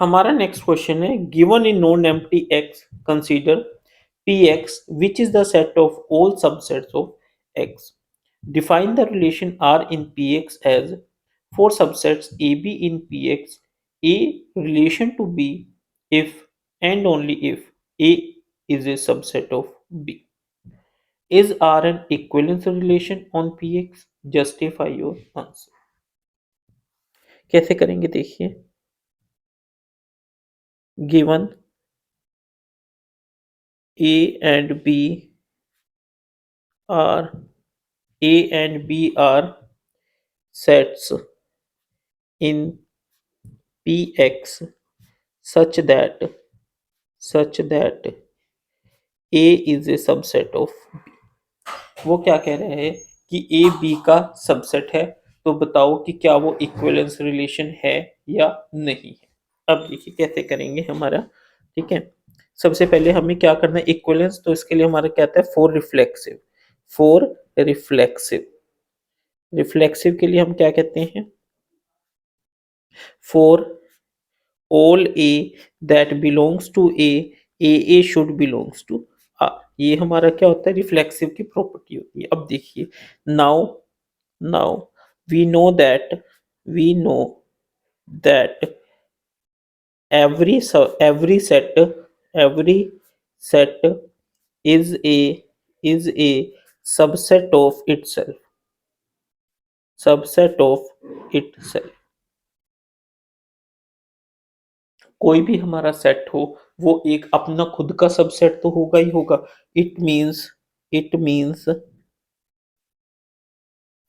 हमारा next question है given in non empty x consider px which is the set of all subsets of x. Define the relation R in px as for subsets AB in px A relation to B if and only if A is a subset of B. Is R an equivalence relation on px? Justify your answer. कैसे करेंगे देखिए given A and B are A and B are sets in Px such that A is a subset of B. वो क्या कह रहे हैं कि A B का सबसेट है तो बताओ कि क्या वो इक्विवेलेंस रिलेशन है या नहीं है। अब देखिए कैसे करेंगे हमारा ठीक है। सबसे पहले हमें क्या करना है इक्विवेलेंस तो इसके लिए हमारा क्या आता है फोर रिफ्लेक्सिव रिफ्लेक्सिव के लिए हम क्या कहते हैं for all A that belongs to A should belongs to R। ये हमारा क्या होता है रिफ्लेक्सिव की प्रॉपर्टी होती है। अब देखिए now now we know that we know that every set is a subset of itself। कोई भी हमारा सेट हो वो एक अपना खुद का सबसेट तो होगा ही होगा। It means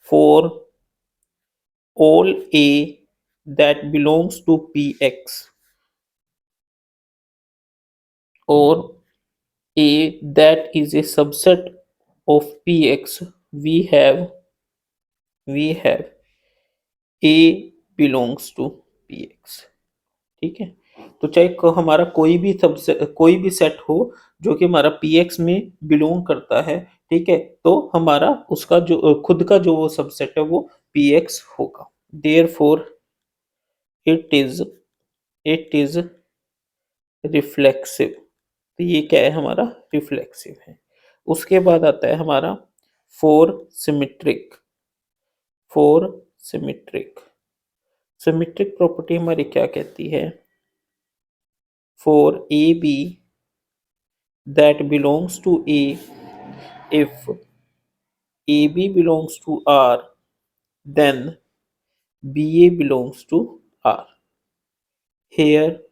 for all A that belongs to Px or A that is a subset of Px, we have A belongs to Px। ठीक है तो चाहे हमारा कोई भी सेट हो जो कि हमारा Px में बिलोंग करता है ठीक है तो हमारा उसका जो खुद का जो वो सबसेट है वो Px होगा। Therefore it is it is reflexive. तो ये क्या है हमारा रिफ्लेक्सिव है। उसके बाद आता है हमारा for symmetric for symmetric symmetric property हमारी क्या कहती है for A B that belongs to A if A B belongs to R then B A belongs to R. Here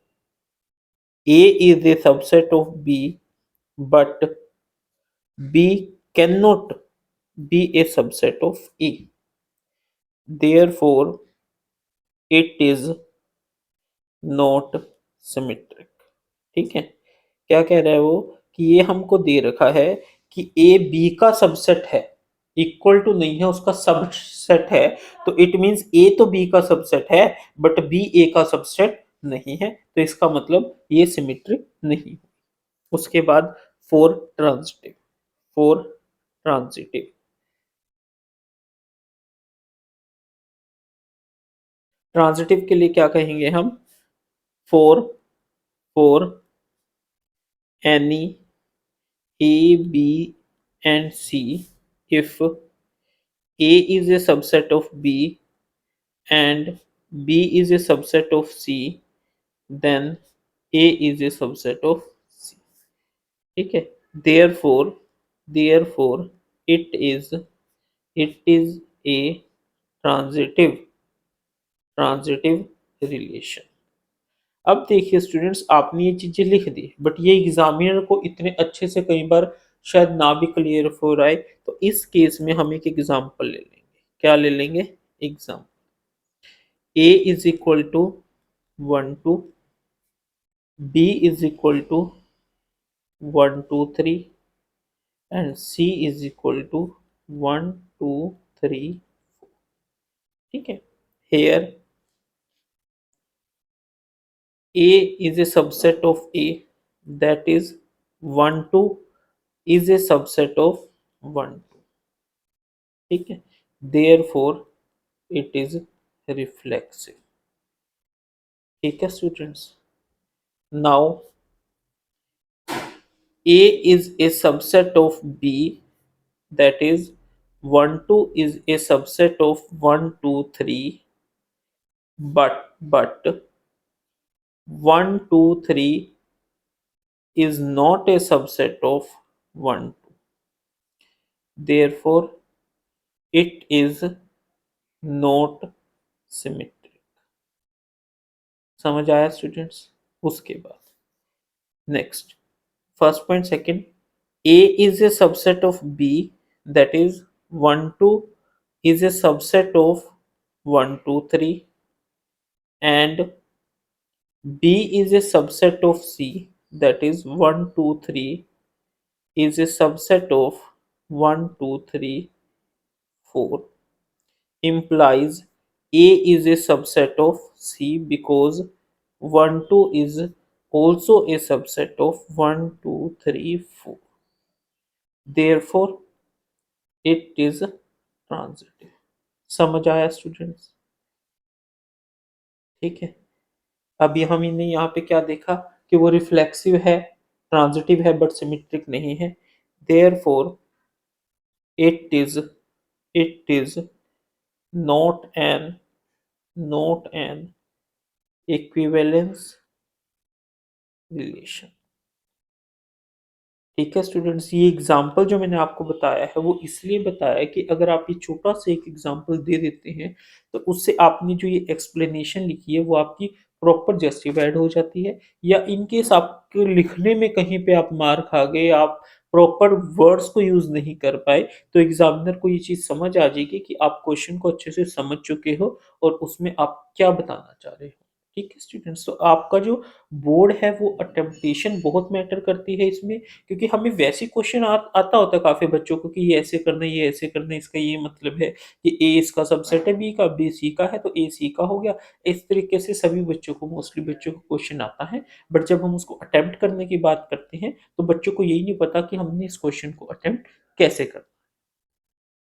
A is a subset of B but B cannot be a subset of A। Therefore, it is not symmetric। ठीक है क्या कह रहा है वो कि ये हमको दे रखा है कि A B का सबसेट है इक्वल टू नहीं है उसका सबसेट है तो इट मींस A तो B का सबसेट है बट B A का सबसेट नहीं है तो इसका मतलब ये सिमेट्रिक नहीं। उसके बाद for transitive for transitive transitive के लिए क्या कहेंगे हम for for any A B and C if A is a subset of B and B is a subset of C then A is a subset of C। ठीक है therefore it is a transitive transitive relation. अब देखिए students आपने ये चीजें लिख दी but ये examiner को इतने अच्छे से कई बार शायद ना भी क्लियर हो रहा है तो इस केस में हम एक एग्जाम्पल ले लेंगे। क्या ले लेंगे example A is equal to 1 2 B is equal to 1 2 3 and C is equal to 1 2 3 ठीक है। Here A is a subset of A that is 1 2 is a subset of 1 2 ठीक है therefore it is reflexive। ठीक है students Now A is a subset of B, that is 1 2 is a subset of 1 2 3, but 1 2 3 is not a subset of 1 2. Therefore it is not symmetric. समझ आया students? उसके बाद next, first point second, A is a subset of B, that is 1 2 is a subset of 1 2 3, and B is a subset of C, that is 1 2 3 is a subset of 1 2 3 4, implies A is a subset of C because 1 2 is also a subset of 1 2 3 4. Therefore it is transitive. समझ आया students? ठीक है, अभी हमने यहाँ पे क्या देखा कि वो रिफ्लेक्सिव है, ट्रांजिटिव है, बट सिमेट्रिक नहीं है. Therefore it is not an equivalence relation. ठीक है स्टूडेंट्स, ये एग्जाम्पल जो मैंने आपको बताया है वो इसलिए बताया है कि अगर आप ये छोटा सा एक एग्जाम्पल दे देते हैं तो उससे आपने जो ये एक्सप्लेनेशन लिखी है वो आपकी प्रॉपर जस्टिफाइड हो जाती है, या इन केस आपके लिखने में कहीं पे आप मार खा गए, आप प्रॉपर वर्ड्स को यूज नहीं कर पाए, तो एग्जामिनर को ये चीज समझ आ जाएगी कि आप क्वेश्चन को अच्छे से समझ चुके हो और उसमें आप क्या बताना चाह रहे हो. ठीक है स्टूडेंट्स, तो आपका जो बोर्ड है वो अटेम्पटेशन बहुत मैटर करती है इसमें, क्योंकि हमें वैसे क्वेश्चन आता होता है काफ़ी बच्चों को कि ये ऐसे करना है, ये ऐसे करना है, इसका ये मतलब है कि ए इसका सबसेट है बी का, बी सी का है तो ए सी का हो गया. इस तरीके से सभी बच्चों को, मोस्टली बच्चों को क्वेश्चन आता है, बट जब हम उसको अटेम्प्ट करने की बात करते हैं तो बच्चों को यही नहीं पता कि हमने इस क्वेश्चन को अटेम्प्ट कैसे करना.